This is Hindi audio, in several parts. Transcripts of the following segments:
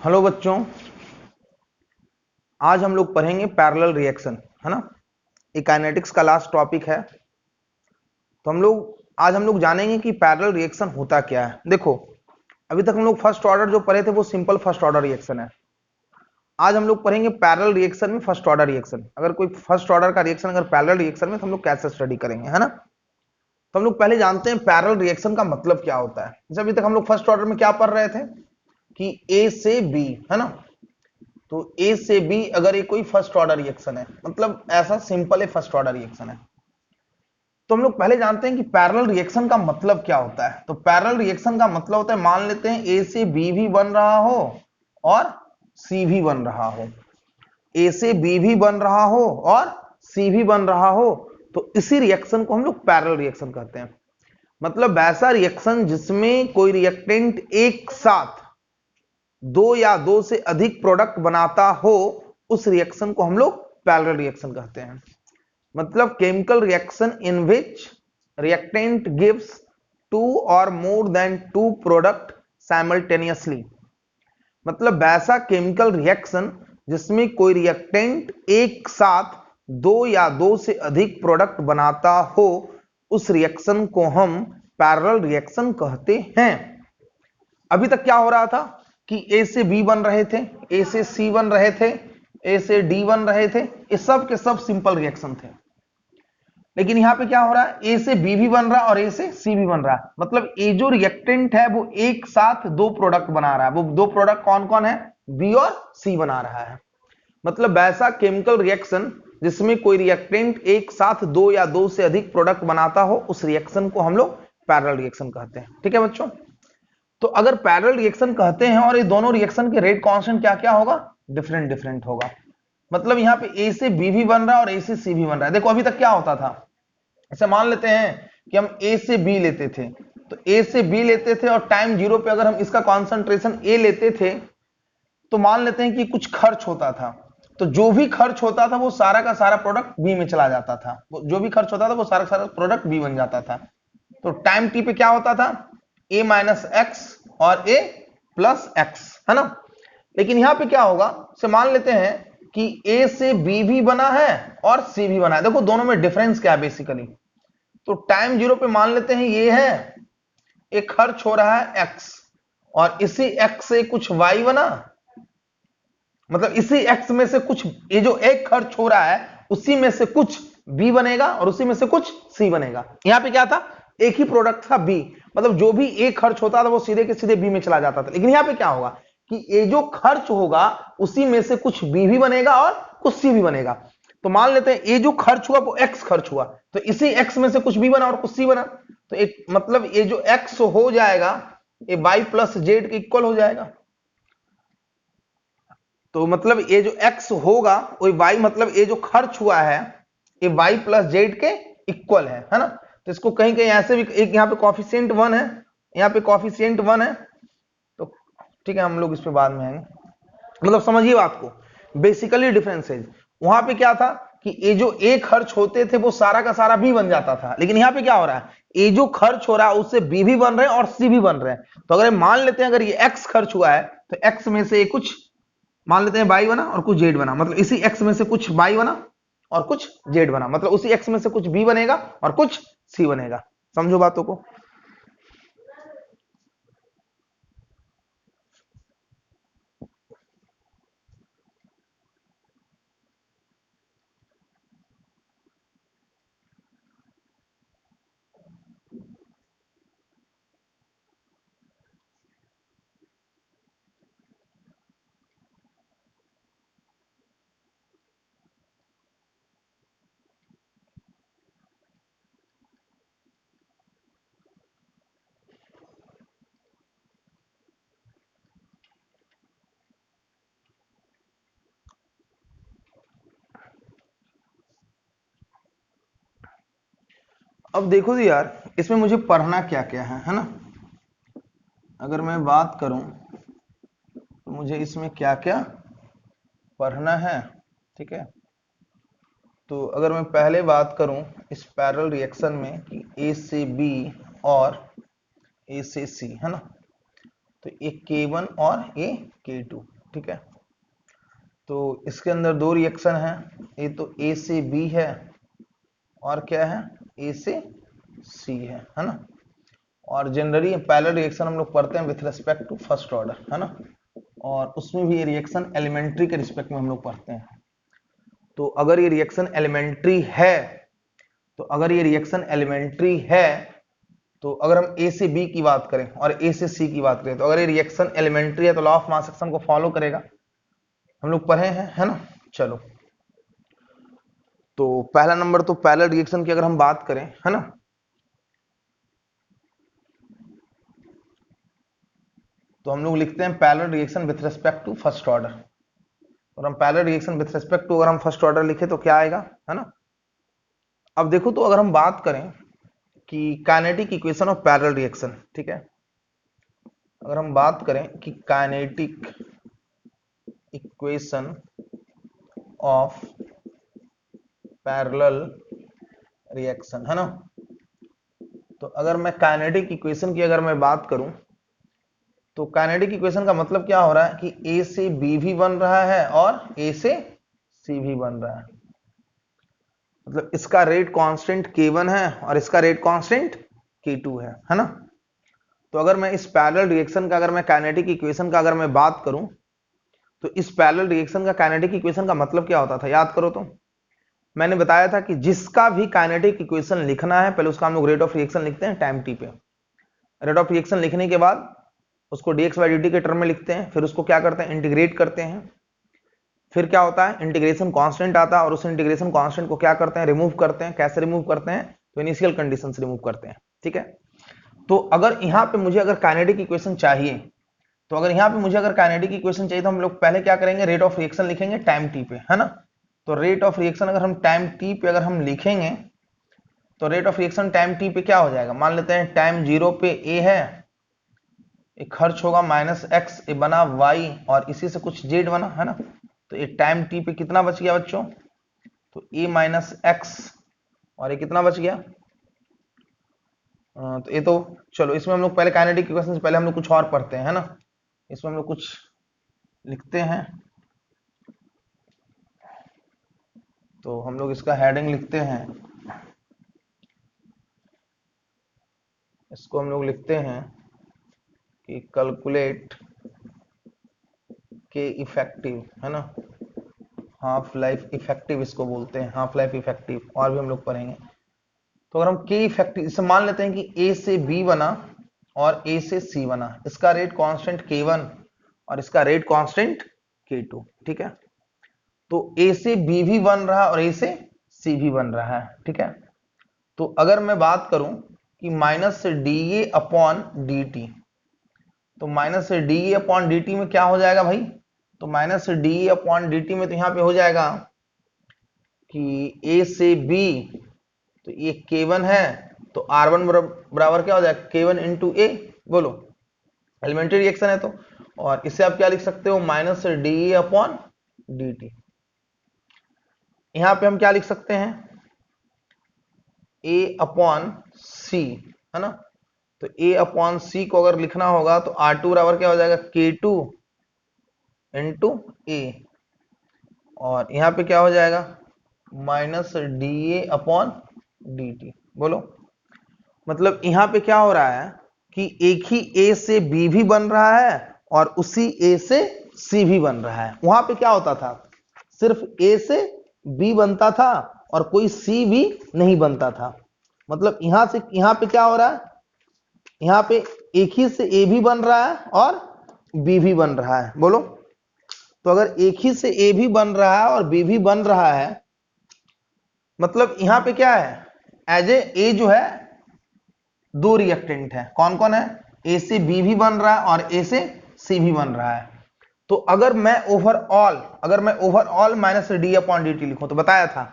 हेलो बच्चों, आज हम लोग पढ़ेंगे पैरेलल रिएक्शन, है ना। ये काइनेटिक्स का लास्ट टॉपिक है। तो आज हम लोग जानेंगे कि पैरेलल रिएक्शन होता क्या है। देखो, अभी तक हम लोग फर्स्ट ऑर्डर जो पढ़े थे वो सिंपल फर्स्ट ऑर्डर रिएक्शन है। आज हम लोग पढ़ेंगे पैरेलल रिएक्शन में फर्स्ट ऑर्डर रिएक्शन। अगर कोई फर्स्ट ऑर्डर का रिएक्शन अगर पैरेलल रिएक्शन में, तो हम लोग कैसे स्टडी करेंगे, है ना। तो हम लोग पहले जानते हैं पैरेलल रिएक्शन का मतलब क्या होता है। जैसे अभी तक हम लोग फर्स्ट ऑर्डर में क्या पढ़ रहे थे कि ए से बी, है ना। तो ए से बी अगर ये कोई फर्स्ट ऑर्डर रिएक्शन है, मतलब ऐसा सिंपल है फर्स्ट ऑर्डर रिएक्शन है, तो हम लोग पहले जानते हैं कि पैरेलल रिएक्शन का मतलब क्या होता है। तो पैरेलल रिएक्शन का मतलब होता है, मान लेते हैं ए से बी भी बन रहा हो और सी भी बन रहा हो, ए से बी भी बन रहा हो और सी भी बन रहा हो, तो इसी रिएक्शन को हम लोग पैरेलल रिएक्शन कहते हैं। मतलब ऐसा रिएक्शन जिसमें कोई रिएक्टेंट एक साथ दो या दो से अधिक प्रोडक्ट बनाता हो, उस रिएक्शन को हम लोग पैरेलल रिएक्शन कहते हैं। मतलब chemical reaction in which reactant gives two or more than two product simultaneously. मतलब ऐसा केमिकल रिएक्शन जिसमें कोई रिएक्टेंट एक साथ दो या दो से अधिक प्रोडक्ट बनाता हो, उस रिएक्शन को हम पैरेलल रिएक्शन कहते हैं। अभी तक क्या हो रहा था कि ए से बी बन रहे थे, ए से सी बन रहे थे, ए से डी बन रहे थे, ये सब के सब सिंपल रिएक्शन थे। लेकिन यहां पे क्या हो रहा है, ए से बी भी बन रहा है और ए से सी भी बन रहा है। मतलब ए जो रिएक्टेंट है वो एक साथ दो प्रोडक्ट बना रहा है। वो दो प्रोडक्ट कौन कौन है, बी और सी बना रहा है। मतलब ऐसा केमिकल रिएक्शन जिसमें कोई रिएक्टेंट एक साथ दो या दो से अधिक प्रोडक्ट बनाता हो, उस रिएक्शन को हम लोग पैरेलल रिएक्शन कहते हैं। ठीक है बच्चों। तो अगर पैरेलल रिएक्शन कहते हैं और ये दोनों रिएक्शन के रेट कांस्टेंट क्या क्या होगा, डिफरेंट डिफरेंट होगा। मतलब यहाँ पे ए से बी भी बन रहा है और ए से सी भी बन रहा है। देखो अभी तक क्या होता था, ऐसे मान लेते हैं कि हम ए से बी लेते थे, तो ए से बी लेते थे और टाइम जीरो पे अगर हम इसका कॉन्सेंट्रेशन ए लेते थे, तो मान लेते हैं कि कुछ खर्च होता था, तो जो भी खर्च होता था वो सारा का सारा प्रोडक्ट बी में चला जाता था। जो भी खर्च होता था वो सारा का सारा प्रोडक्ट बी बन जाता था। तो टाइम टी पे क्या होता था, ए माइनस एक्स और ए प्लस एक्स, है ना। लेकिन यहां पे क्या होगा, से मान लेते हैं कि ए से बी भी बना है और सी भी बना है। देखो दोनों में डिफरेंस क्या है बेसिकली। तो टाइम जीरो पे मान लेते हैं ये है, एक खर्च हो रहा है एक्स और इसी एक्स से कुछ वाई बना, मतलब इसी एक्स में से कुछ, ये जो एक खर्च हो रहा है उसी में से कुछ बी बनेगा और उसी में से कुछ सी बनेगा। यहां पे क्या था, एक ही प्रोडक्ट था बी, मतलब जो भी एक खर्च होता था वो सीधे के सीधे बी में चला जाता था। लेकिन यहां पे क्या होगा कि ये जो खर्च होगा उसी में से कुछ बी भी बनेगा और कुछ सी भी बनेगा। तो मान लेते हैं ये जो खर्च हुआ वो एक्स खर्च हुआ, तो इसी एक्स में से कुछ बी बना और कुछ सी बना, तो एक मतलब ये जो एक्स हो जाएगा ये वाई प्लस जेड के इक्वल हो जाएगा। तो मतलब ये जो x होगा वो y, मतलब ये जो खर्च हुआ है ये y प्लस जेड के इक्वल है ना। तो इसको कहीं कहीं ऐसे भी, एक यहाँ पे कॉफिशिएंट 1 है, यहाँ पे कॉफिशिएंट 1 है, तो ठीक है हम लोग इस पे बाद में आएंगे। मतलब समझिए बात को, बेसिकली डिफरेंसेज वहां पे क्या था कि ये जो ए खर्च होते थे वो सारा का सारा बी बन जाता था। लेकिन यहाँ पे क्या हो रहा है, ये जो खर्च हो रहा है उससे बी भी बन रहे हैं और सी भी बन रहे हैं। तो अगर मान लेते हैं अगर ये एक्स खर्च हुआ है, तो एक्स में से कुछ मान लेते हैं बाई बना और कुछ जेड बना, मतलब इसी एक्स में से कुछ बाई बना और कुछ जेड बना, मतलब उसी एक्स में से कुछ बी बनेगा और कुछ सी बनेगा। समझो बातों को। अब देखो जी यार, इसमें मुझे पढ़ना क्या क्या है ना। अगर मैं बात करूं तो मुझे इसमें क्या क्या पढ़ना है, ठीक है। तो अगर मैं पहले बात करूं इस पैरेलल रिएक्शन में कि ए से बी और ए से सी, है ना, तो ये K1 और ये K2, ठीक है। तो इसके अंदर दो रिएक्शन है, ये तो ए से बी है और क्या है ए से सी है ना। और जनरली पैरेलल रिएक्शन हम लोग पढ़ते हैं with respect to first order, है ना, और उसमें भी ये रिएक्शन एलिमेंट्री के रिस्पेक्ट में हम लोग पढ़ते हैं। तो अगर ये रिएक्शन एलिमेंट्री है, तो अगर ये रिएक्शन एलिमेंट्री है, तो अगर हम ए से बी की बात करें और ए से सी की बात करें, तो अगर ये रिएक्शन एलिमेंट्री है तो लॉ ऑफ मास एक्शन को फॉलो करेगा, हम लोग पढ़े हैं, है ना। चलो, तो पहला नंबर तो पैरेलल रिएक्शन की अगर हम बात करें, है ना, तो हम लोग लिखते हैं parallel reaction with respect to first order. और हम parallel reaction with respect to अगर हम फर्स्ट ऑर्डर लिखे तो क्या आएगा, है ना। अब देखो, तो अगर हम बात करें कि kinetic equation of parallel reaction, ठीक है, अगर हम बात करें कि kinetic equation of parallel reaction, है ना, तो अगर मैं काइनेटिक इक्वेशन की अगर मैं बात करूं, तो काइनेटिक इक्वेशन का मतलब क्या हो रहा है कि ए से बी भी बन रहा है और ए से सी भी बन रहा है। मतलब इसका रेट कांस्टेंट K1 है और इसका रेट कांस्टेंट K2 है ना। तो अगर मैं इस पैरेलल रिएक्शन का, अगर मैं काइनेटिक इक्वेशन का अगर मैं बात करूं, तो इस पैरेलल रिएक्शन का काइनेटिक इक्वेशन का मतलब क्या होता था, याद करो। तो मैंने बताया था कि जिसका भी काइनेटिक इक्वेशन लिखना है, पहले उसका हम लोग रेट ऑफ रिएक्शन लिखते हैं टाइम टी पे। रेट ऑफ रिएक्शन लिखने के बाद उसको dx बाई dt के टर्म में लिखते हैं, फिर उसको क्या करते हैं, इंटीग्रेट करते हैं। फिर क्या होता है, इंटीग्रेशन कांस्टेंट आता है और उस इंटीग्रेशन कांस्टेंट को क्या करते हैं, रिमूव करते हैं। कैसे रिमूव करते हैं, तो इनिशियल कंडीशन से रिमूव करते हैं, ठीक है। तो अगर यहाँ पे मुझे अगर काइनेटिक इक्वेशन चाहिए, तो अगर यहाँ पे मुझे अगर काइनेटिक इक्वेशन चाहिए, तो हम लोग पहले क्या करेंगे, रेट ऑफ रिएक्शन लिखेंगे टाइम टी पे, है ना। तो रेट ऑफ रिएक्शन अगर हम टाइम टी पे अगर हम लिखेंगे, तो rate of reaction time T पे क्या हो जाएगा, मान लेते हैं टाइम 0 पे ए है, एक खर्च होगा -x, ये बना y और इसी से कुछ z बना, है ना। तो ये टाइम टी पे कितना बच गया बच्चों, तो a माइनस एक्स, और ये कितना बच गया, तो ये तो चलो, इसमें हम लोग पहले काइनेटिक इक्वेशन से पहले हम लोग कुछ और पढ़ते हैं, है ना। इसमें हम लोग कुछ लिखते हैं, तो हम लोग इसका हेडिंग लिखते हैं, इसको हम लोग लिखते हैं कि कैलकुलेट के इफेक्टिव, है ना, हाफ लाइफ इफेक्टिव इसको बोलते हैं, हाफ लाइफ इफेक्टिव, और भी हम लोग पढ़ेंगे। तो अगर हम के इफेक्टिव इसे मान लेते हैं कि ए से बी बना और ए से सी बना, इसका रेट कांस्टेंट K1 और इसका रेट कांस्टेंट K2, ठीक है। तो ए से बी भी बन रहा है और ए से सी भी बन रहा है, ठीक है। तो अगर मैं बात करूं कि minus D A upon D T, तो minus D A upon D T में क्या हो जाएगा भाई, तो minus D A upon D T में तो यहां पे हो जाएगा कि ए से बी, तो ये K1 है, तो R1 बराबर क्या हो जाएगा, K1 इंटू ए, बोलो, एलिमेंट्री रिएक्शन है तो। और इसे आप क्या लिख सकते हो, minus D A upon D T. यहां पे हम क्या लिख सकते हैं, ए अपॉन सी, है ना। तो ए अपॉन सी को अगर लिखना होगा तो R2 बराबर क्या हो जाएगा, K2 इंटू ए, और यहां पे क्या हो जाएगा, minus D A upon D T, बोलो। मतलब यहां पे क्या हो रहा है कि एक ही ए से बी भी बन रहा है और उसी ए से सी भी बन रहा है। वहां पे क्या होता था, सिर्फ ए से बी बनता था और कोई सी भी नहीं बनता था। मतलब यहां से यहां पे क्या हो रहा है, यहां पे एक ही से ए भी बन रहा है और बी भी बन रहा है, बोलो। तो अगर एक ही से ए भी बन रहा है और बी भी बन रहा है, मतलब यहां पे क्या है, एज ए जो है दो रिएक्टेंट है, कौन कौन है, ए से बी भी बन रहा है और ए से सी भी बन रहा है। तो अगर मैं overall minus D upon D T लिखूं, तो बताया था,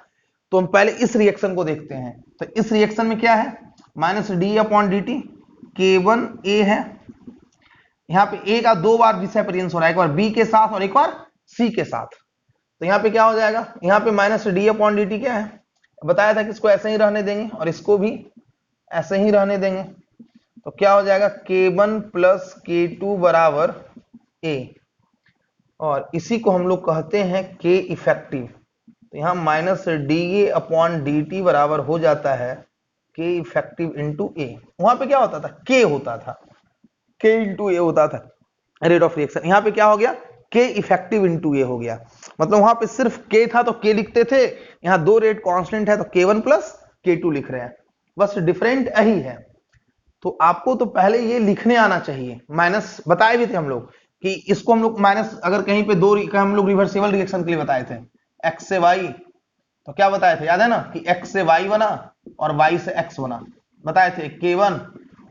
तो हम पहले इस रिएक्शन को देखते हैं। तो इस रिएक्शन में क्या है, minus D upon D T, K1 ए है, यहाँ पे ए का दो बार डिसअपीयरेंस हो रहा है, एक बार बी के साथ और एक बार सी के साथ। तो यहाँ पे क्या हो जाएगा, यहाँ पे minus D upon D T क्या है, बताया था कि इसको ऐसे ही रहने देंगे और इसको भी ऐसे ही रहने देंगे। तो क्या हो जाएगा, K1 प्लस K2 बराबर ए, और इसी को हम लोग कहते हैं के इफेक्टिव। तो यहाँ minus D A upon D T बराबर हो जाता है के इफेक्टिव इंटू ए। वहां पे क्या होता था, के होता था, के इंटू ए होता था रेट ऑफ रिएक्शन। यहाँ पे क्या हो गया, के इफेक्टिव इंटू ए हो गया। मतलब वहां पे सिर्फ के था तो के लिखते थे, यहाँ दो रेट कांस्टेंट है तो k1 प्लस k2 लिख रहे हैं, बस डिफरेंट यही है। तो आपको तो पहले ये लिखने आना चाहिए। माइनस बताए भी थे हम लोग कि इसको हम लोग माइनस, अगर कहीं पे दो हम लोग रिवर्सिबल रिएक्शन के लिए बताए थे, x से y, तो क्या बताए थे, याद है ना, कि x से y बना और y से x बना, बताए थे k1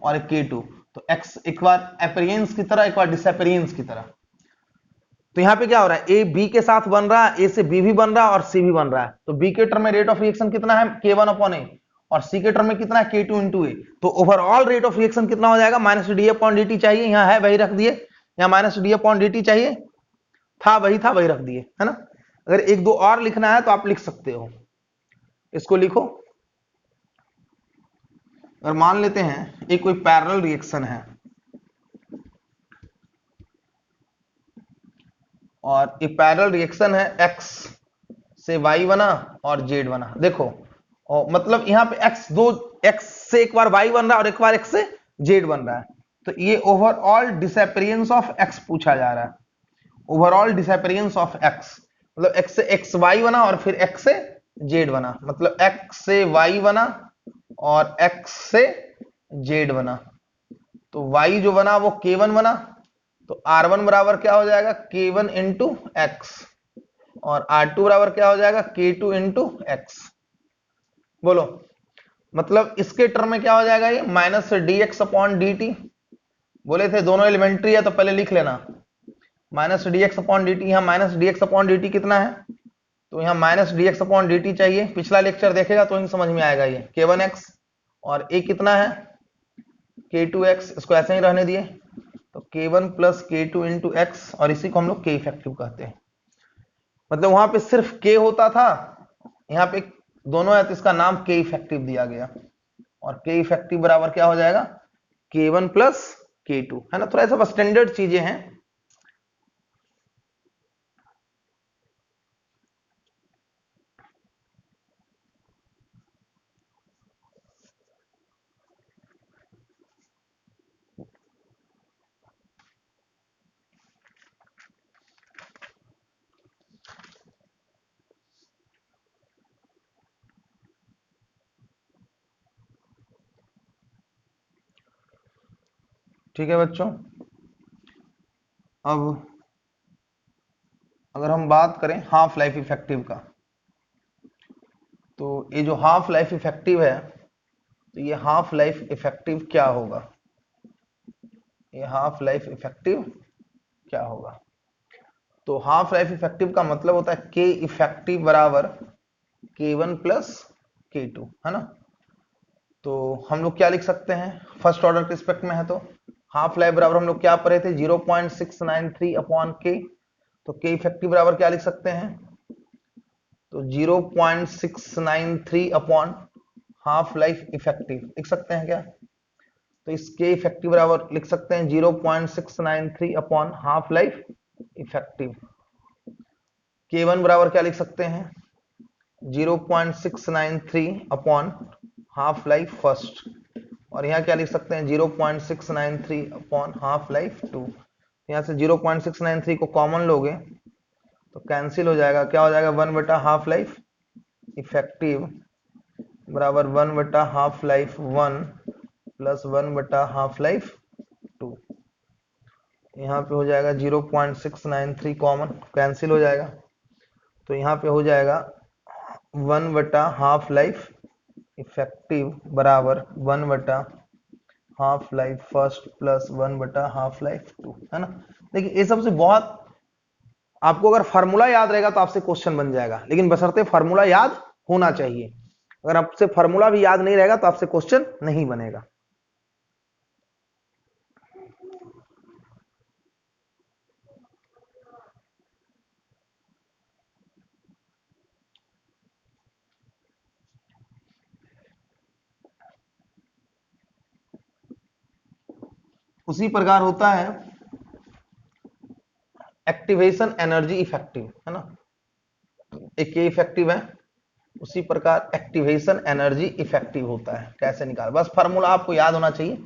और k2। तो x एक बार अपीयरेंस की तरह, एक बार डिसअपीयरेंस की तरह। तो यहाँ पे क्या हो रहा है, ए बी के साथ बन रहा है, ए से बी भी बन रहा है और सी भी बन रहा है। तो बी के टर्म में रेट ऑफ रिएक्शन कितना है, k1 अपॉन ए, और सी के टर्म में कितना है, k2 इंटू ए। तो ओवरऑल रेट ऑफ रिएक्शन कितना हो जाएगा, minus D upon D T चाहिए, यहाँ है वही रख दिए, यहाँ minus D upon D T चाहिए था, वही रख दिए, है ना। अगर एक दो और लिखना है तो आप लिख सकते हो, इसको लिखो। अगर मान लेते हैं एक कोई पैरेलल रिएक्शन है और ये पैरेलल रिएक्शन है, x से y बना और z बना, देखो, और मतलब यहाँ पे x से एक बार y बन रहा है और एक बार x से z बन रहा है। तो ये ओवरऑल डिसअपीयरेंस ऑफ x पूछा जा रहा है, ओवरऑल डिसअपीयरेंस ऑफ x, मतलब x से xy बना और फिर x से z बना, मतलब x से y बना और x से z बना। तो y जो बना वो k1 बना, तो R1 बराबर क्या हो जाएगा, k1 इंटू एक्स, और R2 बराबर क्या हो जाएगा, k2 इंटू एक्स। बोलो, मतलब इसके टर्म में क्या हो जाएगा, ये minus D X upon D T. बोले थे दोनों एलिमेंट्री है तो पहले लिख लेना, minus D X upon D T. यहाँ minus D X upon D T कितना है, तो यहाँ minus D X upon D T चाहिए। पिछला लेक्चर देखेगा तो ही समझ में आएगा ये, k1 एक्स और a कितना है, k2 एक्स, इसको ऐसे ही रहने दिए। तो k1 plus k2 into x, और इसी को हम लोग k इफेक्टिव कहते हैं। मतलब वहां पे सिर्फ k होता था, यहाँ पे दोनों है तो इसका नाम k इफेक्टिव दिया गया, और k इफेक्टिव बराबर क्या हो जाएगा, k1 प्लस k2, है ना। थोड़ा सा स्टैंडर्ड चीजें हैं। ठीक है बच्चों, अब अगर हम बात करें हाफ लाइफ इफेक्टिव का, तो ये जो हाफ लाइफ इफेक्टिव है, तो ये हाफ लाइफ इफेक्टिव क्या होगा, ये हाफ लाइफ इफेक्टिव क्या होगा। तो हाफ लाइफ इफेक्टिव का मतलब होता है के इफेक्टिव बराबर k1 प्लस k2, है ना। तो हम लोग क्या लिख सकते हैं, फर्स्ट ऑर्डर के रिस्पेक्ट में है तो हाफ लाइफ बराबर हम लोग क्या पढ़े थे, 0.693 अपॉन के। तो के इफेक्टिव बराबर क्या लिख सकते हैं, तो 0.693 अपॉन हाफ लाइफ इफेक्टिव लिख सकते हैं क्या। तो इस के इफेक्टिव बराबर लिख सकते हैं 0.693 upon half life effective. k1 बराबर क्या लिख सकते हैं, 0.693 अपॉन हाफ लाइफ फर्स्ट, और यहाँ क्या लिख सकते हैं, 0.693 अपॉन हाफ लाइफ टू। यहाँ से 0.693 को कॉमन लोगे तो कैंसिल हो जाएगा, क्या हो जाएगा, 1 बटा हाफ लाइफ इफेक्टिव बराबर 1 बटा हाफ लाइफ 1 प्लस 1 बटा हाफ लाइफ 2। यहाँ पे हो जाएगा 0.693 कॉमन, कैंसिल हो जाएगा, तो यहाँ पे हो जाएगा 1 बटा हाफ लाइफ इफेक्टिव बराबर 1 बटा हाफ लाइफ फर्स्ट प्लस 1 बटा हाफ लाइफ 2, है ना। देखिए ये सबसे बहुत, आपको अगर फार्मूला याद रहेगा तो आपसे क्वेश्चन बन जाएगा, लेकिन बशर्ते फार्मूला याद होना चाहिए। अगर आपसे फार्मूला भी याद नहीं रहेगा तो आपसे क्वेश्चन नहीं बनेगा। उसी प्रकार होता है एक्टिवेशन एनर्जी इफेक्टिव, है ना, एक ये इफेक्टिव है, उसी प्रकार एक्टिवेशन एनर्जी इफेक्टिव होता है। कैसे निकाल, बस फार्मूला आपको याद होना चाहिए,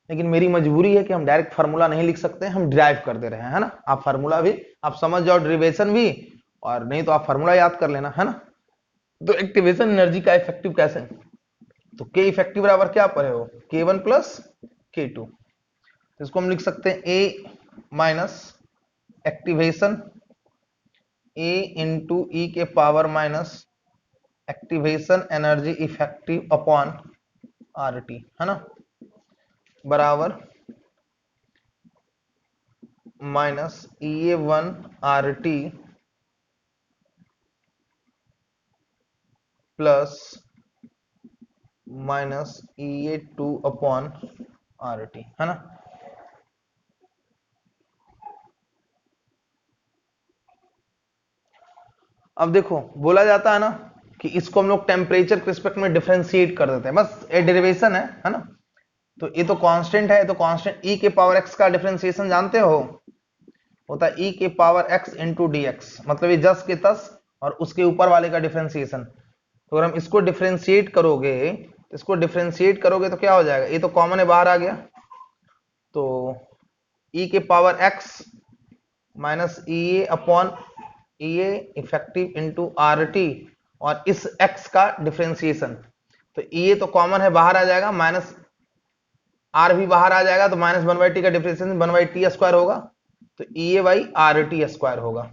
लेकिन मेरी मजबूरी है कि हम डायरेक्ट फार्मूला नहीं लिख सकते, हम डिराइव कर दे रहे हैं, है ना। आप फार्मूला भी आप समझ जाओ, डेरिवेशन भी, और नहीं तो आप फार्मूला याद कर लेना, है ना। तो एक्टिवेशन एनर्जी का इफेक्टिव कैसे, तो के इफेक्टिव बराबर क्या पढ़े हो, K1 प्लस K2, इसको हम लिख सकते हैं A minus activation A into E के power minus activation energy effective upon R T, है ना, बराबर minus E A one R T plus minus E A two upon R T, है ना। अब देखो बोला जाता है ना कि इसको हम लोग टेम्परेचर के रिस्पेक्ट में डिफरेंशिएट कर देते हैं, बस ये डेरिवेशन है ना। तो ये तो कांस्टेंट है, तो कांस्टेंट e के पावर x का डिफरेंशिएशन जानते हो, होता है e के power x into D x, मतलब ये जस के तस और उसके ऊपर वाले का डिफरेंशिएशन। तो अगर हम इसको डिफरेंशिएट करोगे, तो क्या हो जाएगा, ये तो कॉमन है, बाहर आ गया, तो e के power x minus E A upon E A effective into are T, और इस x का डिफरेंशिएशन, तो ई ए तो कॉमन है, बाहर आ जाएगा, माइनस आर भी बाहर आ जाएगा, तो माइनस वन बाई टी का differentiation one by T square होगा, तो ई A by are T square होगा।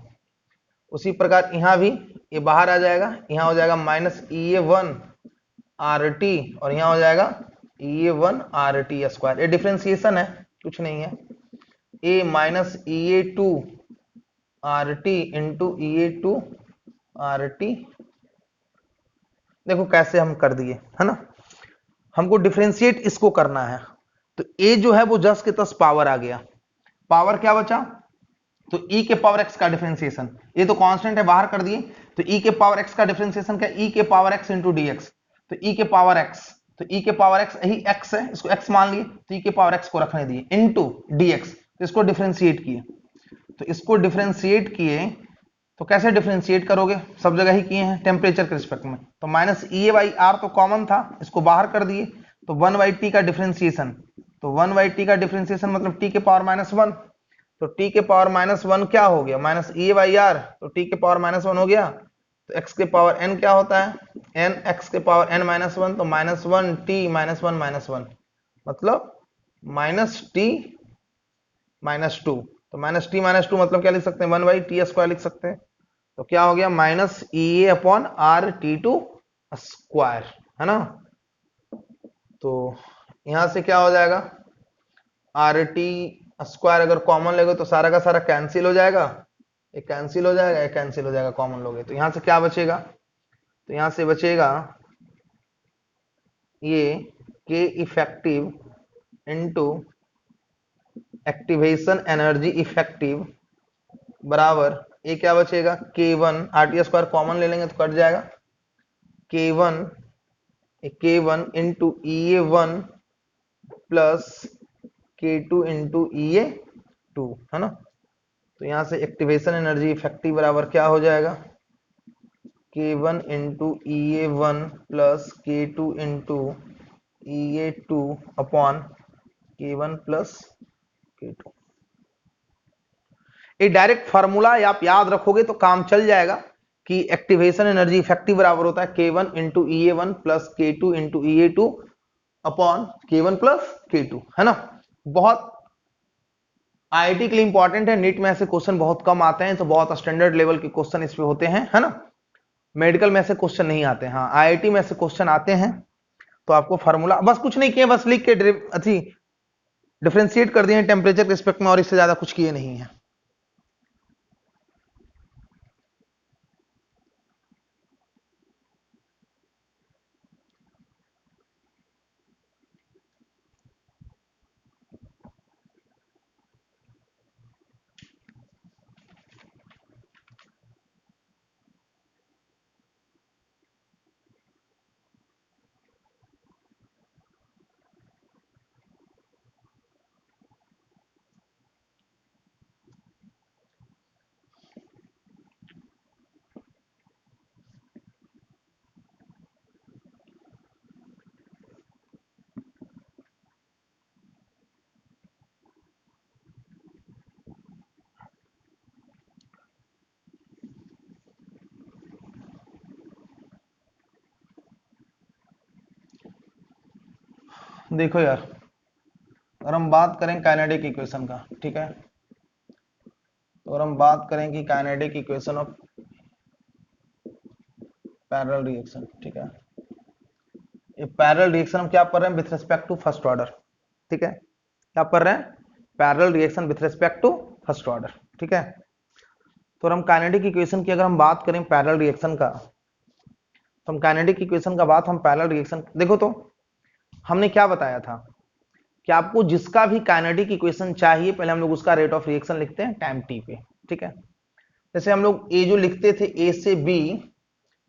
उसी प्रकार यहां भी ये बाहर आ जाएगा, यहां हो जाएगा minus E A one R T, और यहां हो जाएगा E A one R T square. ये डिफरेंशिएशन है, कुछ नहीं है, A minus E A two R T into E A two R T. देखो कैसे हम कर दिए, है ना, हमको डिफरेंशिएट इसको करना है, तो ए जो है वो जस के तस पावर आ गया, पावर क्या बचा, तो e के पावर x का डिफरेंशिएशन, ये तो कांस्टेंट है, बाहर कर दिए, तो e के पावर x का डिफरेंशिएशन क्या, e के power x into D x, तो e के पावर x, तो e के पावर x यही x है, इसको x मान लिए, तो e के पावर x को रखने दिए इंटू डी एक्स, तो इसको डिफरेंशिएट किए, तो इसको डिफरेंशिएट किए, तो कैसे डिफरेंशिएट करोगे, सब जगह ही किए हैं टेम्परेचर के रिस्पेक्ट में, तो minus E A by R तो कॉमन था, इसको बाहर कर दिए, तो वन बाई टी का डिफरेंशिएशन, तो वन बाई टी का डिफरेंशिएशन मतलब टी के पावर माइनस वन, तो टी के पावर माइनस वन क्या हो गया, माइनस ई बाई आर, तो टी के पावर माइनस वन हो गया, तो एक्स के पावर एन क्या होता है, एन एक्स के पावर एन माइनस वन, तो minus one T minus one, मतलब माइनस टी माइनस टू, तो माइनस टू मतलब क्या लिख सकते हैं, वन बाई टी स्क्वायर लिख सकते हैं, तो क्या हो गया minus E A upon R T two square, है ना। तो यहां से क्या हो जाएगा, आर टी स्क्वायर अगर कॉमन लोगे तो सारा का सारा कैंसिल हो जाएगा, एक कैंसिल हो जाएगा, एक कैंसिल हो जाएगा, कॉमन लोगे तो यहां से क्या बचेगा, तो यहां से बचेगा ये K effective into activation energy effective बराबर, ये क्या बचेगा, K one, R T square common ले लेंगे तो कट जाएगा, K one into E A one plus K two into E A two, है ना। तो यहां से एक्टिवेशन एनर्जी इफेक्टिव बराबर क्या हो जाएगा, K one into E A one plus K two into E A two upon के वन प्लस के टू। ये डायरेक्ट फार्मूला आप याद रखोगे तो काम चल जाएगा कि एक्टिवेशन एनर्जी इफेक्टिव बराबर होता है के one into E A one plus K two into E A two upon के वन प्लस के टू, है ना। बहुत आईआईटी के लिए इंपॉर्टेंट है, नीट में ऐसे क्वेश्चन बहुत कम आते हैं, तो बहुत स्टैंडर्ड लेवल के क्वेश्चन इस पे होते हैं, है ना। मेडिकल में ऐसे क्वेश्चन नहीं आते, हाँ आईआईटी में ऐसे क्वेश्चन आते हैं, तो आपको फार्मूला बस कुछ नहीं किए, बस लिख के अच्छी डिफरेंशिएट कर दिए टेम्परेचर के रिस्पेक्ट में, और इससे ज्यादा कुछ किए नहीं है। देखो यार, अगर हम बात करें काइनेटिक इक्वेशन का, ठीक है, तो अगर हम बात करें कि kinetic equation of parallel reaction, ठीक है, ये पैरेलल रिएक्शन हम क्या पढ़ रहे हैं with respect to first order, ठीक है, क्या पढ़ रहे हैं, parallel reaction with respect to first order, ठीक है। तो हम काइनेटिक इक्वेशन की अगर हम बात करें पैरेलल रिएक्शन का, तो हम काइनेटिक इक्वेशन का बात हम पैरेलल रिएक्शन, देखो तो हमने क्या बताया था कि आपको जिसका भी काइनेटिक इक्वेशन चाहिए पहले हम लोग उसका रेट ऑफ रिएक्शन लिखते हैं टाइम टी पे, ठीक है। जैसे हम लोग ए जो लिखते थे ए से बी,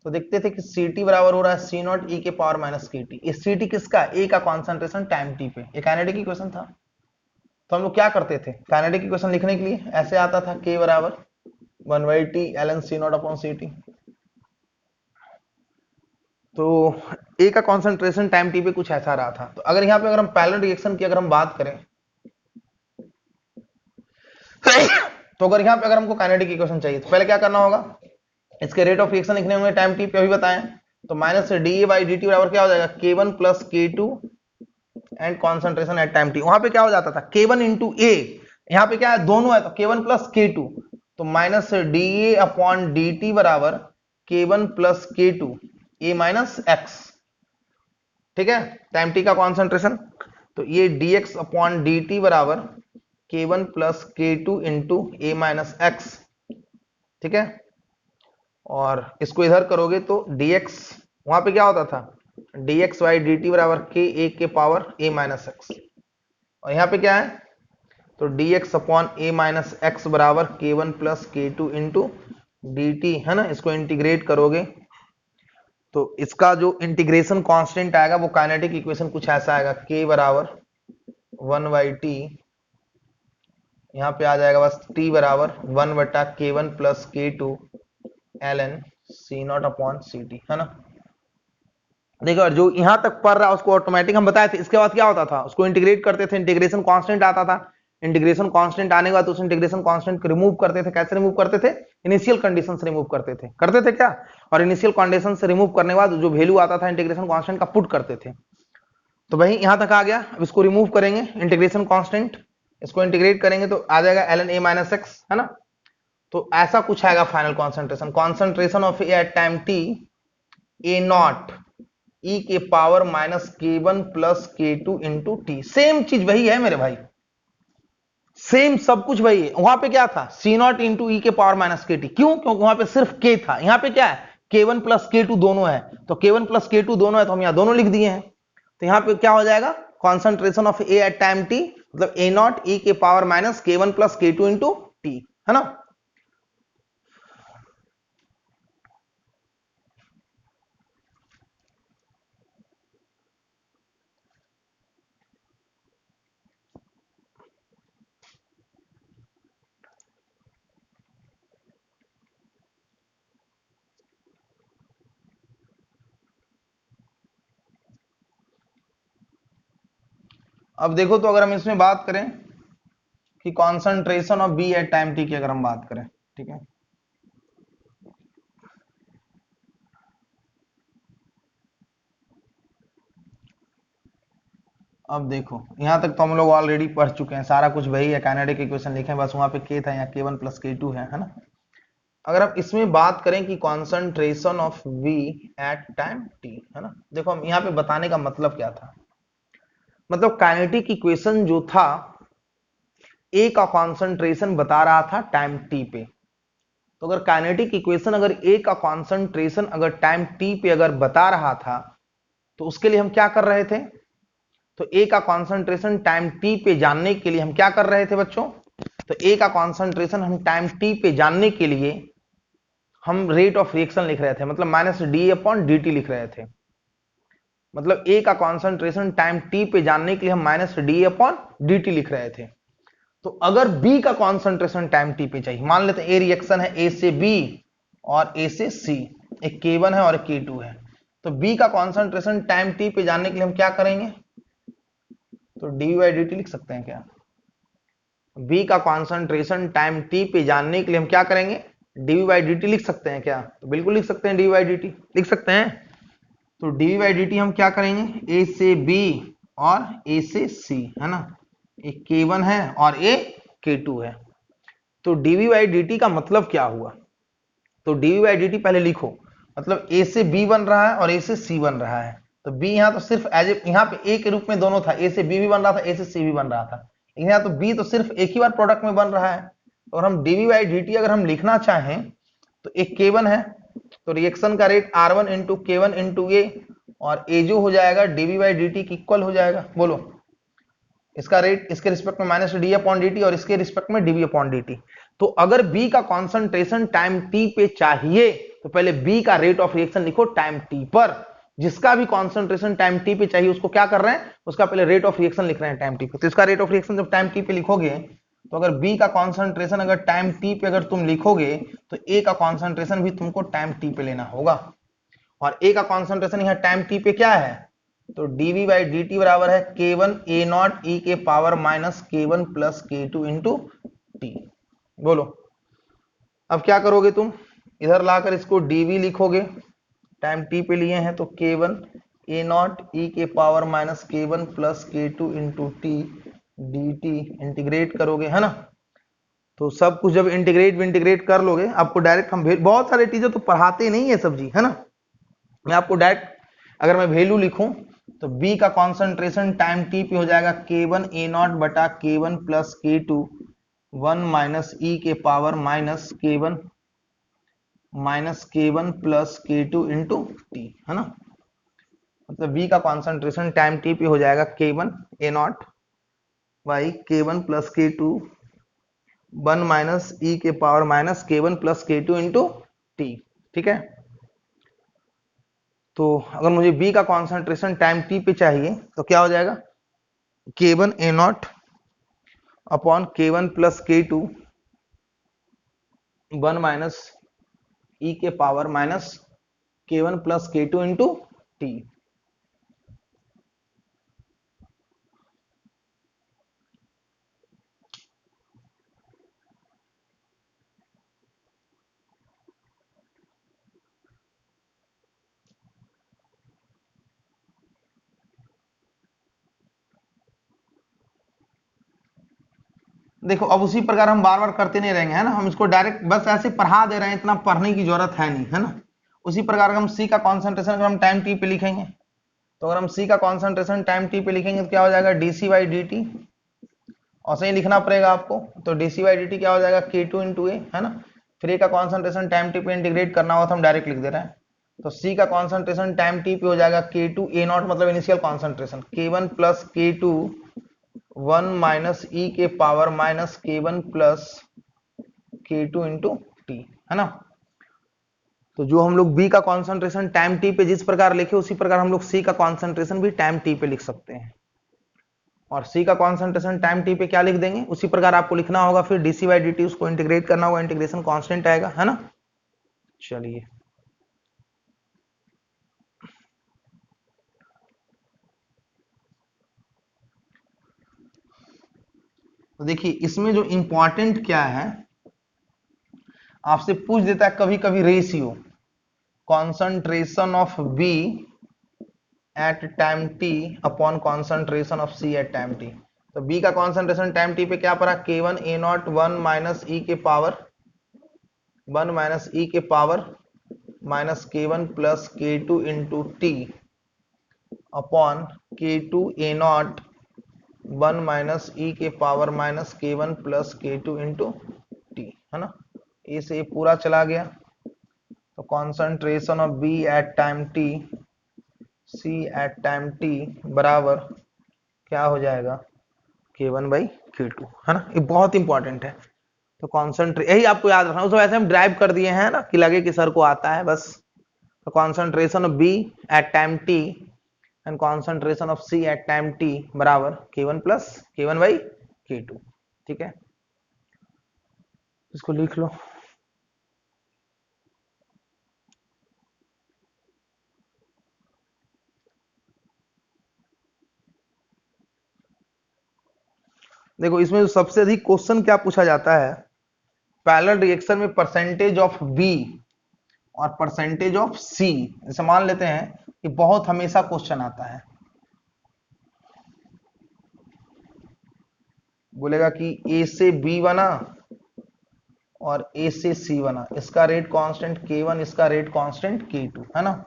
तो देखते थे कि सी टी बराबर हो रहा है सी नॉट ई के पावर माइनस के टी। सी टी किसका, ए का कॉन्सेंट्रेशन टाइम टी पे, ये काइनेटिक इक्वेशन था। तो हम लोग क्या करते थे काइनेटिक इक्वेशन लिखने के लिए, ऐसे आता था के बराबर 1/t ln C not upon C T. तो ए का कॉन्सेंट्रेशन टाइम टी पे कुछ ऐसा रहा था। तो अगर यहाँ पे अगर हम पैरेलल रिएक्शन की अगर हम बात करें तो अगर यहाँ पे अगर हमको काइनेटिक इक्वेशन चाहिए तो पहले क्या करना होगा, इसके रेट ऑफ रिएक्शन लिखने होंगे टाइम टी पे, अभी बताएं। तो minus D A by D T बराबर क्या हो जाएगा K1 plus K2 and concentration eight time T. वहां पे क्या हो जाता था K1 इंटू ए, यहाँ पे क्या है दोनों है तो K1 प्लस K2, तो minus D A upon D T बराबर K1 प्लस K2 ए माइनस एक्स, ठीक है, टाइम टी का कॉन्सेंट्रेशन। तो ये dx अपॉन डी टी बराबर K1 प्लस K2 इंटू ए माइनस एक्स, ठीक है। और इसको इधर करोगे तो dx, वहां पे क्या होता था dx बाई डी टी बराबर के ए के पावर ए माइनस एक्स, और यहाँ पे क्या है तो dx अपॉन ए माइनस एक्स बराबर K1 plus K2 into D T, है ना। इसको इंटीग्रेट करोगे तो इसका जो इंटीग्रेशन कांस्टेंट आएगा वो काइनेटिक इक्वेशन कुछ ऐसा आएगा, k बराबर 1/t, यहाँ पे आ जाएगा बस t बराबर 1/K1 plus K2 ln C not upon C T, है ना। देखो जो यहां तक पढ़ रहा है उसको ऑटोमेटिक हम बताए थे, इसके बाद क्या होता था उसको इंटीग्रेट करते थे, इंटीग्रेशन कांस्टेंट आता था। इंटीग्रेशन कांस्टेंट आने के बाद उस इंटीग्रेशन कांस्टेंट को रिमूव करते थे। कैसे रिमूव करते थे, इनिशियल कंडीशन से रिमूव करते थे क्या, और इनिशियल कंडीशन से रिमूव करने के बाद जो वैल्यू आता था इंटीग्रेशन कांस्टेंट का पुट करते थे। तो भाई यहां तक आ गया, अब इसको रिमूव करेंगे इंटीग्रेशन कांस्टेंट, इसको इंटीग्रेट करेंगे तो आ जाएगा ln a माइनस एक्स, है ना। तो ऐसा कुछ आएगा final concentration, concentration of A at time t A not E के power minus K1 plus K2 into T. Same चीज वही है मेरे भाई, सेम सब कुछ वही है। वहां पे क्या था सी नॉट इंटू ई के पावर माइनस के टी, क्यों, क्योंकि वहां पे सिर्फ k था, यहाँ पे क्या है K1 प्लस K2 दोनों है, तो K1 प्लस K2 दोनों है तो हम यहाँ दोनों लिख दिए हैं। तो यहाँ पे क्या हो जाएगा concentration of A at time T मतलब ए नॉट ई के power minus K1 plus K2 into T, है ना। अब देखो तो अगर हम इसमें बात करें कि concentration of B at time T की अगर हम बात करें, ठीक है, अब देखो यहां तक तो हम लोग ऑलरेडी पढ़ चुके हैं, सारा कुछ वही है, काइनेटिक इक्वेशन लिखे, बस वहां पे k था, यहाँ K1 प्लस K2 है ना। अगर हम इसमें बात करें कि concentration of V at time t, है ना, देखो हम यहाँ पे बताने का मतलब क्या था, मतलब काइनेटिक इक्वेशन जो था A का कॉन्सेंट्रेशन बता रहा था टाइम t पे। तो अगर काइनेटिक इक्वेशन अगर A का कॉन्सेंट्रेशन अगर टाइम t पे अगर बता रहा था तो उसके लिए हम क्या कर रहे थे, तो A का कॉन्सेंट्रेशन टाइम t पे जानने के लिए हम क्या कर रहे थे बच्चों, तो A का कॉन्सेंट्रेशन हम टाइम t पे जानने के लिए हम रेट ऑफ रिएक्शन लिख रहे थे, मतलब minus D upon D T लिख रहे थे। मतलब A का कॉन्सेंट्रेशन टाइम t पे जानने के लिए हम minus D upon D T लिख रहे थे। तो अगर B का कॉन्सेंट्रेशन टाइम t पे चाहिए, मान लेते हैं A रिएक्शन है A से B और A से C, एक K1 है और एक K2 है, तो B का कॉन्सेंट्रेशन टाइम t पे जानने के लिए हम क्या करेंगे, तो डी बाई डी टी लिख सकते हैं क्या, B का कॉन्सेंट्रेशन टाइम t पे जानने के लिए हम क्या करेंगे, डी बाई डी टी लिख सकते हैं क्या, तो बिल्कुल लिख सकते हैं, डी बाई डी टी लिख सकते हैं। तो डी बाई डी टी हम क्या करेंगे, ए से बी और ए से सी, है ना, एक K1 है और ए K2 है। तो dV बाई dt का मतलब क्या हुआ? तो dV बाई dt पहले लिखो, मतलब A से B बन रहा है और A से C बन रहा है। तो B यहाँ तो सिर्फ एज ए, यहाँ पे A के रूप में दोनों था, A से B भी बन रहा था, A से C भी बन रहा था, लेकिन यहाँ तो B तो सिर्फ एक ही बार प्रोडक्ट में बन रहा है। और हम dV बाई dt अगर हम लिखना चाहें तो एक K1 है, तो रिएक्शन का rate R1 into K1 into ए, और ए जो हो जाएगा dV बाई dt की इक्वल हो जाएगा। बोलो, इसका रेट इसके रिस्पेक्ट में minus D upon D T और इसके रिस्पेक्ट में डीवी अपॉन डी टी। तो अगर बी का कॉन्सेंट्रेशन टाइम टी पे चाहिए तो पहले बी का रेट ऑफ रिएक्शन लिखो टाइम टी पर। जिसका भी कॉन्सेंट्रेशन टाइम टी पे चाहिए उसको क्या कर रहे हैं, उसका पहले रेट ऑफ रिएक्शन लिख रहे हैं टाइम टी पे। तो इसका रेट ऑफ रिएक्शन जब टाइम टी पे लिखोगे तो अगर बी का कॉन्सेंट्रेशन अगर टाइम टी पे अगर तुम लिखोगे तो ए का कॉन्सेंट्रेशन भी तुमको टाइम टी पे लेना होगा। और ए का कॉन्सेंट्रेशन यहाँ टाइम टी पे क्या है, तो dV बाई डी टी बराबर है K1 A नॉट e के power minus K1 plus K2 into T. बोलो, अब क्या करोगे तुम, इधर लाकर इसको dV लिखोगे, टाइम t पे लिए हैं तो K1 A नॉट e के power minus K1 plus K2 into T dt integrate करोगे, है ना। तो सब कुछ जब इंटीग्रेट कर लोगे, आपको डायरेक्ट हम बहुत सारे टीचर तो पढ़ाते नहीं है सब्जी, है ना, मैं आपको डायरेक्ट अगर मैं वैल्यू लिखूं तो B का कॉन्सेंट्रेशन टाइम t पे हो जाएगा K1 A नॉट बटा K1 plus K2 1 minus e के power minus K1 plus K2 into T, है ना। मतलब B का कॉन्सेंट्रेशन टाइम t पे हो जाएगा K1 A not by K1 plus K2 1 minus e के power minus K1 plus K2 into T, ठीक है। तो अगर मुझे B का कॉन्सेंट्रेशन टाइम t पे चाहिए तो क्या हो जाएगा, K1 A not upon K1 plus K2 1 minus e के power minus K1 plus K2 into T. देखो अब उसी प्रकार हम बार बार करते नहीं रहेंगे, है ना, हम इसको डायरेक्ट बस ऐसे पढ़ा दे रहे हैं, इतना पढ़ने की जरूरत है नहीं, है ना। उसी प्रकार हम C का कॉन्सेंट्रेशन अगर हम टाइम t पे लिखेंगे तो अगर हम C का कॉन्सेंट्रेशन टाइम t पे लिखेंगे तो क्या हो जाएगा dC बाई डी टी, और सही लिखना पड़ेगा आपको। तो dC बाई डी टी क्या हो जाएगा K2 इंटू ए, है ना। फिर ए का कॉन्सेंट्रेशन टाइम t पे इंटीग्रेट करना हो तो हम डायरेक्ट लिख दे रहे हैं। तो C का कॉन्सेंट्रेशन टाइम t पे हो जाएगा K2 A नॉट मतलब initial concentration K1 plus K2 1 minus e के power minus K1 plus K2 into T, है ना। तो जो हम लोग B का कॉन्सेंट्रेशन टाइम t पे जिस प्रकार लिखे उसी प्रकार हम लोग C का कॉन्सेंट्रेशन भी टाइम t पे लिख सकते हैं। और C का कॉन्सेंट्रेशन टाइम t पे क्या लिख देंगे, उसी प्रकार आपको लिखना होगा, फिर dC बाई dt उसको इंटीग्रेट करना होगा, इंटीग्रेशन कांस्टेंट आएगा, है ना। चलिए तो देखिए इसमें जो इंपॉर्टेंट क्या है, आपसे पूछ देता है कभी कभी ratio concentration of B at time t upon concentration of C at time t। तो B का कॉन्सेंट्रेशन टाइम t पे क्या पड़ा, K1 A नॉट 1 माइनस e के पावर 1 माइनस e के power minus K1 plus K2 into T upon K2 A नॉट 1 माइनस e के power minus K1 plus K2 into T, है ना। ए से पूरा चला गया, तो concentration of B at time t C at time t बराबर क्या हो जाएगा K1 बाई K2, है ना। ये बहुत इंपॉर्टेंट है। तो कॉन्सेंट्रेट यही आपको याद रखना, उसको वैसे हम ड्राइव कर दिए हैं ना कि लगे कि सर को आता है बस। तो concentration of B at time t and concentration of C at time t बराबर K1 plus K1 by K2, ठीक है। इसको लिख लो। देखो इसमें जो सबसे अधिक क्वेश्चन क्या पूछा जाता है, पैरेलल रिएक्शन में परसेंटेज ऑफ B और परसेंटेज ऑफ C, जैसे मान लेते हैं कि बहुत हमेशा क्वेश्चन आता है बोलेगा कि ए से बी बना और ए से सी बना, इसका रेट कांस्टेंट K1, इसका रेट कांस्टेंट K2 है ना।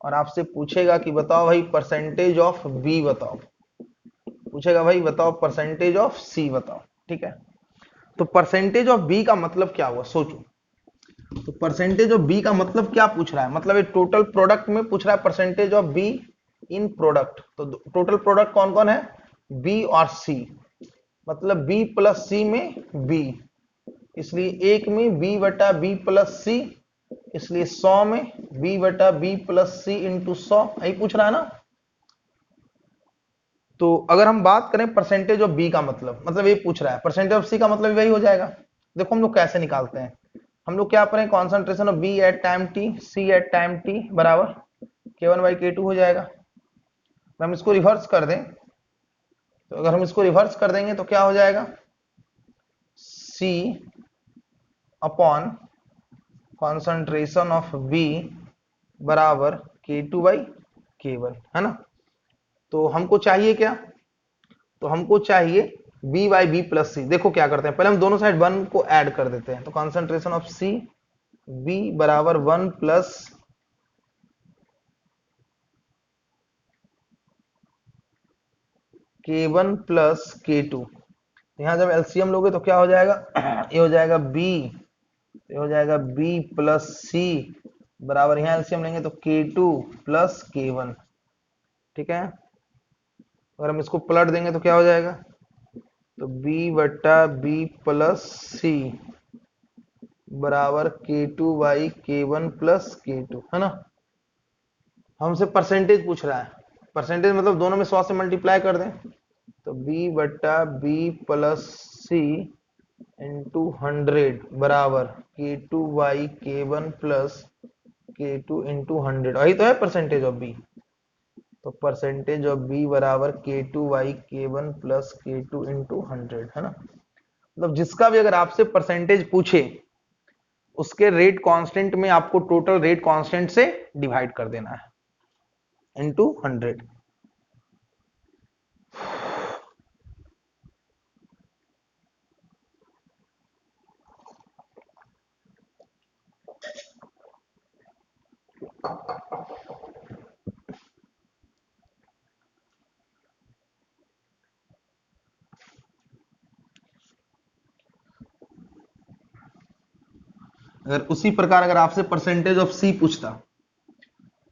और आपसे पूछेगा कि बताओ भाई परसेंटेज ऑफ बी बताओ, पूछेगा भाई बताओ परसेंटेज ऑफ सी बताओ। ठीक है, तो परसेंटेज ऑफ बी का मतलब क्या हुआ सोचो। तो परसेंटेज ऑफ बी का मतलब क्या पूछ रहा है, मतलब ये टोटल प्रोडक्ट में पूछ रहा है percentage of be in product. तो टोटल प्रोडक्ट कौन कौन है, बी और सी, मतलब बी प्लस सी में बी, इसलिए एक में बी बटा बी प्लस सी, इसलिए 100 में बी बटा बी प्लस सी इंटू 100, यही पूछ रहा है ना। तो अगर हम बात करें परसेंटेज ऑफ बी का मतलब ये पूछ रहा है, परसेंटेज ऑफ सी का मतलब वही हो जाएगा। देखो हम लोग कैसे निकालते हैं, हम लोग क्या करें, concentration of B at time T, C at time T बराबर K1 बाई K2 हो जाएगा। हम इसको रिवर्स कर दें, तो अगर हम इसको रिवर्स कर देंगे तो क्या हो जाएगा, C upon concentration of B बराबर K2 बाई K1 है ना। तो हमको चाहिए क्या, तो हमको चाहिए B बाई बी प्लस सी। देखो क्या करते हैं, पहले हम दोनों साइड 1 को ऐड कर देते हैं, तो कॉन्सेंट्रेशन ऑफ C B बराबर 1 प्लस K1 प्लस K2। यहाँ जब एलसीएम लोगे तो क्या हो जाएगा, ये हो जाएगा B, ये हो जाएगा B प्लस सी बराबर, यहाँ एलसीएम लेंगे तो K2 प्लस K1। ठीक है, अगर हम इसको पलट देंगे तो क्या हो जाएगा, तो B बटा B प्लस सी बराबर K2 by K1 plus K2 है ना। हमसे परसेंटेज पूछ रहा है, परसेंटेज मतलब दोनों में 100 से मल्टीप्लाई कर दें, तो B बटा B प्लस सी इंटू 100 बराबर K2 by K1 plus K2 into 100, वही तो है परसेंटेज ऑफ B। तो परसेंटेज ऑफ B बराबर K2 by K1 plus K2 into 100 है ना। मतलब जिसका भी अगर आपसे परसेंटेज पूछे उसके रेट कांस्टेंट में आपको टोटल रेट कांस्टेंट से डिवाइड कर देना है इंटू 100। अगर उसी प्रकार अगर आपसे परसेंटेज ऑफ सी पूछता,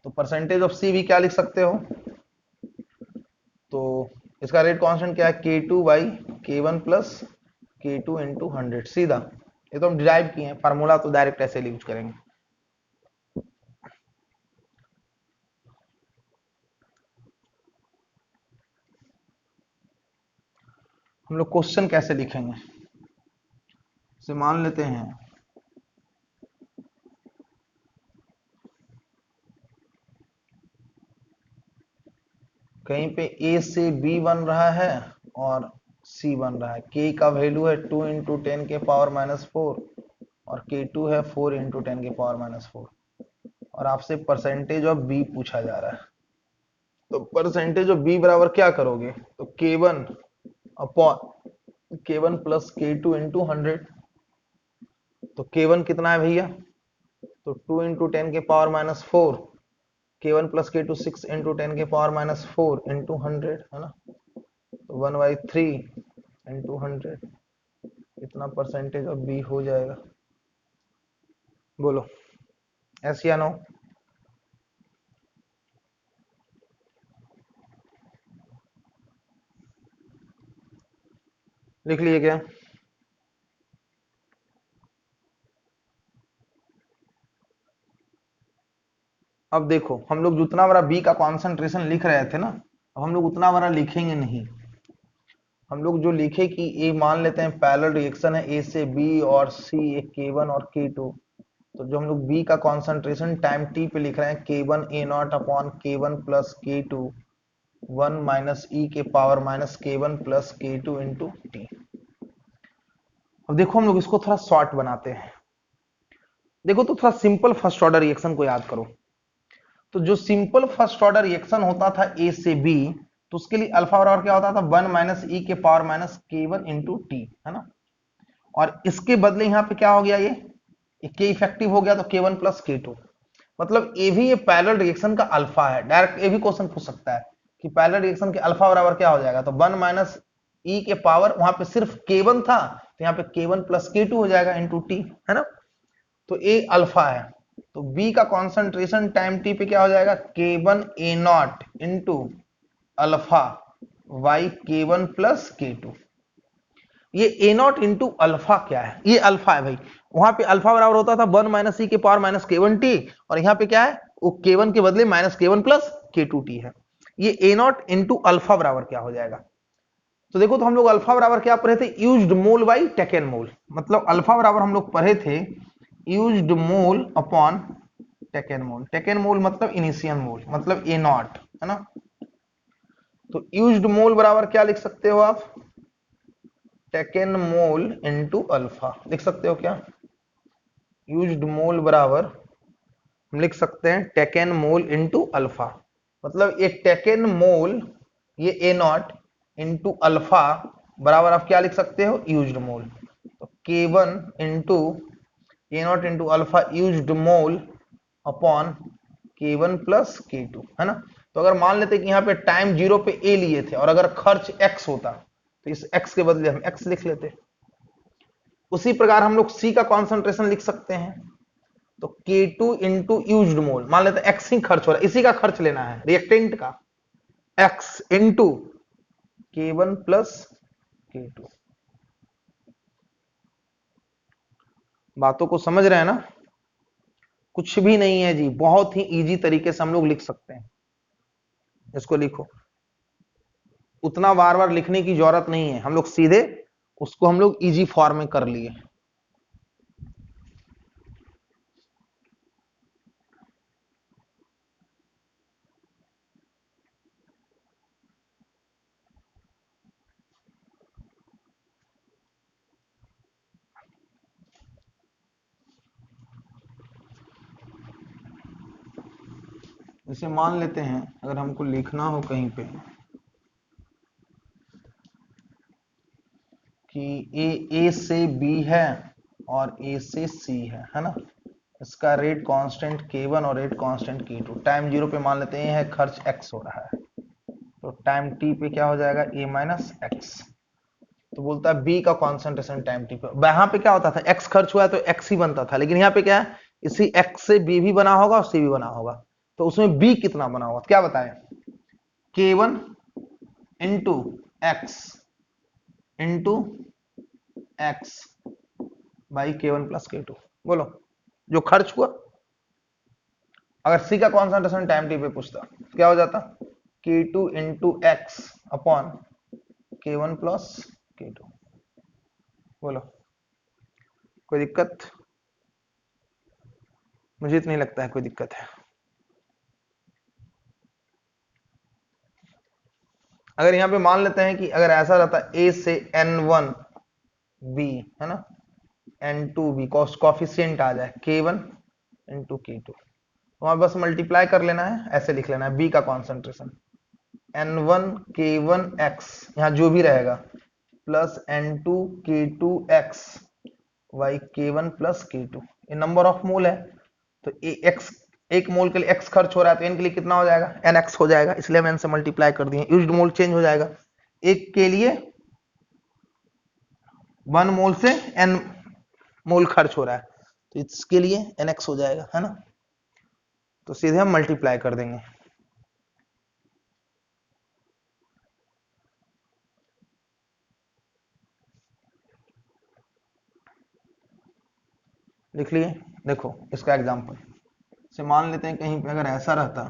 तो परसेंटेज ऑफ सी भी क्या लिख सकते हो, तो इसका रेट कांस्टेंट क्या है, K2 by K1 plus K2 into 100 सीधा। ये तो हम डिराइव किए हैं, फार्मूला तो डायरेक्ट ऐसे यूज करेंगे। हम लोग क्वेश्चन कैसे लिखेंगे, से मान लेते हैं कहीं पे A से B बन रहा है और C बन रहा है, K का वैल्यू है 2 इंटू 10 के पावर -4 और K2 है 4 इंटू 10 के पावर -4, और आपसे परसेंटेज ऑफ B पूछा जा रहा है। तो परसेंटेज ऑफ B बराबर क्या करोगे, तो K1 upon K1 plus K2 into 100। तो K1 कितना है भैया, तो 2 इंटू 10 के power -4, K1 plus K2 6 into 10 के पावर -4 इंटू 100 है ना। तो 1/3 इंटू 100, इतना परसेंटेज ऑफ B हो जाएगा। बोलो यस या नो। लिख लिए क्या, अब देखो हम लोग जितना बड़ा B का कॉन्सेंट्रेशन लिख रहे थे ना, अब हम लोग उतना बड़ा लिखेंगे नहीं। हम लोग जो लिखे कि ये मान लेते हैं पैरेलल रिएक्शन है A से B और C एक K1 और K2, तो जो हम लोग B का कॉन्सेंट्रेशन टाइम t पे लिख रहे हैं K1 A0 upon K1 plus K2 1 minus ई के power minus K1 plus K2 into T. अब देखो हम लोग इसको थोड़ा शॉर्ट बनाते हैं। देखो तो थोड़ा सिंपल फर्स्ट ऑर्डर रिएक्शन को याद करो। तो जो सिंपल फर्स्ट ऑर्डर रिएक्शन होता था A से B, तो उसके लिए अल्फा बराबर क्या होता था 1 माइनस ई के पावर माइनस के वन इंटू टी, है ना। और इसके बदले यहाँ पे क्या हो गया, ये के इफेक्टिव हो गया, तो के वन प्लस के टू। मतलब ये भी ये पैरेलल रिएक्शन का अल्फा है। डायरेक्ट ये भी क्वेश्चन पूछ सकता है कि पैरेलल रिएक्शन के अल्फा बराबर क्या हो जाएगा, तो 1 माइनस ई के पावर, वहां पे सिर्फ के1 था तो यहाँ पे के1 प्लस के टू हो जाएगा इंटू टी, है ना। तो ए अल्फा है, तो बी का कॉन्सेंट्रेशन टाइम टी पे क्या हो जाएगा, K one A naught into alpha Y K one plus K two. ये ए नॉट इंटू अल्फा क्या है, ये अल्फा है भाई। वहां पे अल्फा बराबर होता था 1 माइनस ई के पावर माइनस के वन टी, और यहाँ पे क्या है, वो के वन के बदले माइनस के one plus K to T है। ये ए नॉट इंटू अल्फा बराबर क्या हो जाएगा, तो देखो, तो हम लोग अल्फा बराबर क्या पढ़े थे, यूज्ड मोल बाई टेकन मोल। मतलब अल्फा बराबर हम लोग पढ़े थे यूज्ड मोल अपॉन टेकन मोल। टेकन मोल मतलब इनिशियल मोल, मतलब ए नॉट, है ना। तो यूज्ड मोल बराबर क्या लिख सकते हो आप, टेकन मोल इंटू अल्फा लिख सकते हो क्या। यूज्ड मोल बराबर हम लिख सकते हैं टेकन मोल इंटू अल्फा। मतलब ये टेकन मोल, ये ए नॉट इंटू अल्फा बराबर आप क्या लिख सकते हो, यूज्ड मोल। तो के वन इंटू ए naught into alpha used mole upon के वन प्लस के टू, है ना। तो अगर मान लेते कि यहाँ पे टाइम 0 पे ए लिए थे और अगर खर्च x होता तो इस x के बदले हम x लिख लेते। उसी प्रकार हम लोग C का कॉन्सेंट्रेशन लिख सकते हैं, तो K2 इंटू यूज्ड मोल, मान लेते हैं x ही खर्च हो रहा है, इसी का खर्च लेना है रिएक्टेंट का, x into K1 plus K2। बातों को समझ रहे हैं ना, कुछ भी नहीं है जी, बहुत ही इजी तरीके से हम लोग लिख सकते हैं। इसको लिखो, उतना बार बार लिखने की जरूरत नहीं है, हम लोग सीधे उसको हम लोग इजी फॉर्म में कर लिए। जैसे मान लेते हैं अगर हमको लिखना हो कहीं पे कि ए से बी है और ए से सी है ना। इसका रेट कांस्टेंट K1 और रेट कांस्टेंट K2। टाइम 0 पे मान लेते हैं खर्च x हो रहा है, तो टाइम t पे क्या हो जाएगा, a माइनस एक्स। तो बोलता है b का कॉन्सेंट्रेशन टाइम t पे। यहाँ पे क्या होता था, x खर्च हुआ है तो x ही बनता था, लेकिन यहाँ पे क्या है, इसी x से b भी बना होगा और c भी बना होगा, तो उसमें b कितना बना होगा, क्या बताएं, K1 into x into x by K1 plus K2। बोलो, जो खर्च हुआ। अगर C का कॉन्सेंट्रेशन टाइम t पे पूछता क्या हो जाता, K2 into x upon K1 plus K2। बोलो, कोई दिक्कत, मुझे तो नहीं लगता है कोई दिक्कत है। अगर यहाँ पे मान लेते हैं कि अगर ऐसा रहता A से N1 B, है ना, N2 B कॉफिशियंट आ जाए K1 इंटू K2, तो वहां बस मल्टीप्लाई कर लेना है, ऐसे लिख लेना है B का कॉन्सेंट्रेशन N1 K1 X, यहाँ जो भी रहेगा, plus N2 K2 X Y K1 plus K2। ये नंबर ऑफ मोल है, तो x एक मोल के लिए x खर्च हो रहा है तो n के लिए कितना हो जाएगा, nx हो जाएगा, इसलिए हम n से मल्टीप्लाई कर दिए। यूज्ड मोल चेंज हो जाएगा, एक के लिए 1 मोल से n मोल खर्च हो रहा है, तो इसके लिए nx हो जाएगा, है ना। तो सीधे हम मल्टीप्लाई कर देंगे। लिख लिए, देखो इसका एग्जांपल से मान लेते हैं कहीं पे अगर ऐसा रहता,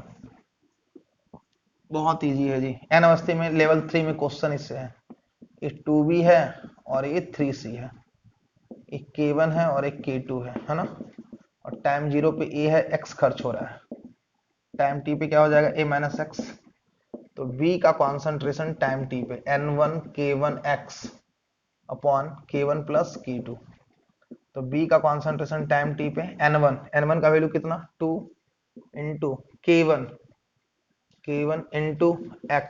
बहुत इजी है जी, n अवस्थे में लेवल 3 में क्वेश्चन इससे है, ये 2b है और ये 3c है, एक K1 है और एक K2 है ना, और टाइम 0 पे A है, x खर्च हो रहा है, टाइम t पे क्या हो जाएगा, a माइनस एक्स। तो B का कॉन्सेंट्रेशन टाइम t पे N1 K1 x upon K1 plus K2। तो B का कॉन्सेंट्रेशन टाइम t पे N1 का वैल्यू कितना, 2 into K1 into x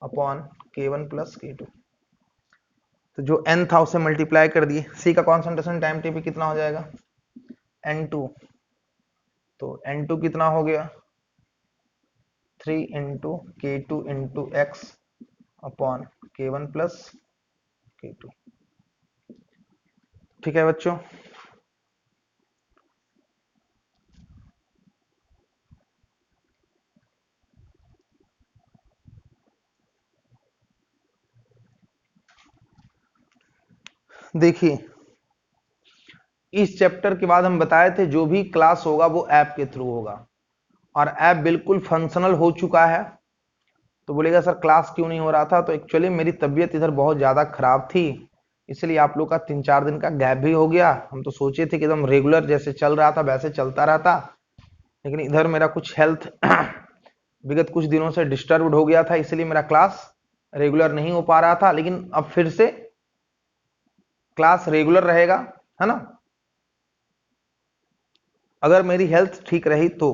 upon K1 plus K2। तो जो n था उसे मल्टीप्लाई कर दिए। C का कॉन्सेंट्रेशन टाइम t पे कितना हो जाएगा, N2। तो N2 कितना हो गया, 3 into K2 into x upon K1 plus K2। ठीक है बच्चों। देखिए इस चैप्टर के बाद हम बताए थे जो भी क्लास होगा वो ऐप के थ्रू होगा, और ऐप बिल्कुल फंक्शनल हो चुका है। तो बोलेगा सर क्लास क्यों नहीं हो रहा था, तो एक्चुअली मेरी तबीयत इधर बहुत ज़्यादा खराब थी, इसलिए आप लोग का 3-4 दिन का गैप भी हो गया। हम तो सोचे थे कि एकदम रेगुलर जैसे चल रहा था वैसे चलता रहता, लेकिन इधर मेरा कुछ हेल्थ विगत कुछ दिनों से डिस्टर्ब्ड हो गया था, इसलिए मेरा क्लास रेगुलर नहीं हो पा रहा था। लेकिन अब फिर से क्लास रेगुलर रहेगा, है ना, अगर मेरी हेल्थ ठीक रही तो।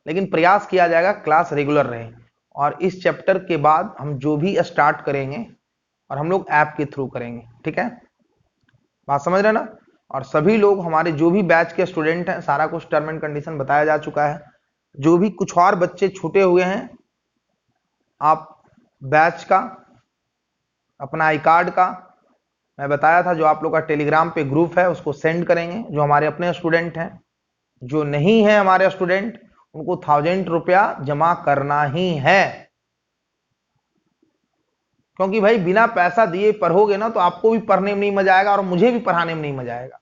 लेकिन प्रयास किया जाएगा क्लास रेगुलर रहे। और इस चैप्टर के बाद हम जो भी स्टार्ट करेंगे और हम लोग ऐप के थ्रू करेंगे, ठीक है, बात समझ रहे ना। और सभी लोग हमारे जो भी बैच के स्टूडेंट हैं, सारा कुछ टर्म एंड कंडीशन बताया जा चुका है। जो भी कुछ और बच्चे छूटे हुए हैं, आप बैच का अपना आई कार्ड का मैं बताया था, जो आप लोग का टेलीग्राम पे ग्रुप है उसको सेंड करेंगे, जो हमारे अपने स्टूडेंट हैं। जो नहीं है हमारे स्टूडेंट उनको 1000 रुपया जमा करना ही है, क्योंकि भाई बिना पैसा दिए पढ़ोगे ना तो आपको भी पढ़ने में नहीं मजा आएगा और मुझे भी पढ़ाने में नहीं मजा आएगा।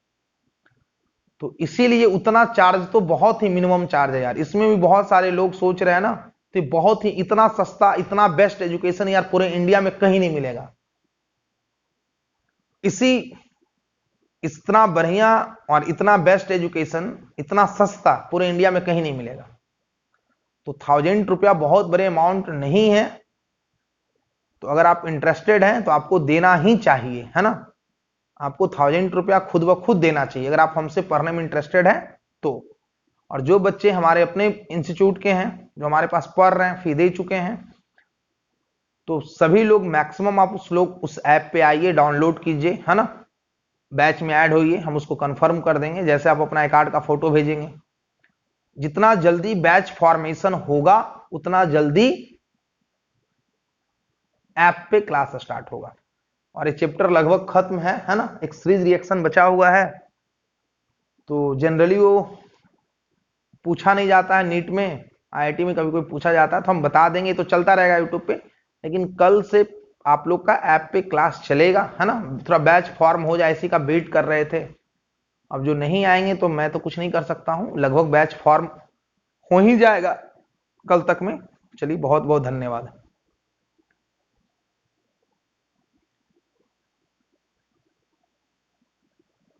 तो इसीलिए उतना चार्ज तो बहुत ही मिनिमम चार्ज है यार। इसमें भी बहुत सारे लोग सोच रहे हैं ना, तो बहुत ही इतना सस्ता इतना बेस्ट एजुकेशन यार पूरे इंडिया में कहीं नहीं मिलेगा। इतना बढ़िया और इतना बेस्ट एजुकेशन इतना सस्ता पूरे इंडिया में कहीं नहीं मिलेगा। तो 1000 रुपया बहुत बड़े अमाउंट नहीं है। तो अगर आप इंटरेस्टेड हैं तो आपको देना ही चाहिए, है ना। आपको 1000 रुपया खुद ब खुद देना चाहिए अगर आप हमसे पढ़ने में इंटरेस्टेड हैं तो। और जो बच्चे हमारे अपने इंस्टीट्यूट के हैं, जो हमारे पास पढ़ रहे हैं, फी दे चुके हैं, तो सभी लोग मैक्सिमम आप उस ऐप पे आइए, डाउनलोड कीजिए, है ना, बैच में ऐड होइए, हम उसको कंफर्म कर देंगे। जैसे आप अपना आई कार्ड का फोटो भेजेंगे, जितना जल्दी बैच फॉर्मेशन होगा उतना जल्दी ऐप पे क्लास स्टार्ट होगा। और ये चैप्टर लगभग खत्म है ना। एक सीरीज रिएक्शन बचा हुआ है, तो जनरली वो पूछा नहीं जाता है नीट में, आईआईटी में कभी कोई पूछा जाता है तो हम बता देंगे, तो चलता रहेगा यूट्यूब पे। लेकिन कल से आप लोग का ऐप पे क्लास चलेगा, है ना। थोड़ा बैच फॉर्म हो जाए इसी का वेट कर रहे थे। अब जो नहीं आएंगे तो मैं तो कुछ नहीं कर सकता हूं, लगभग बैच फॉर्म हो ही जाएगा कल तक में। चलिए बहुत बहुत धन्यवाद।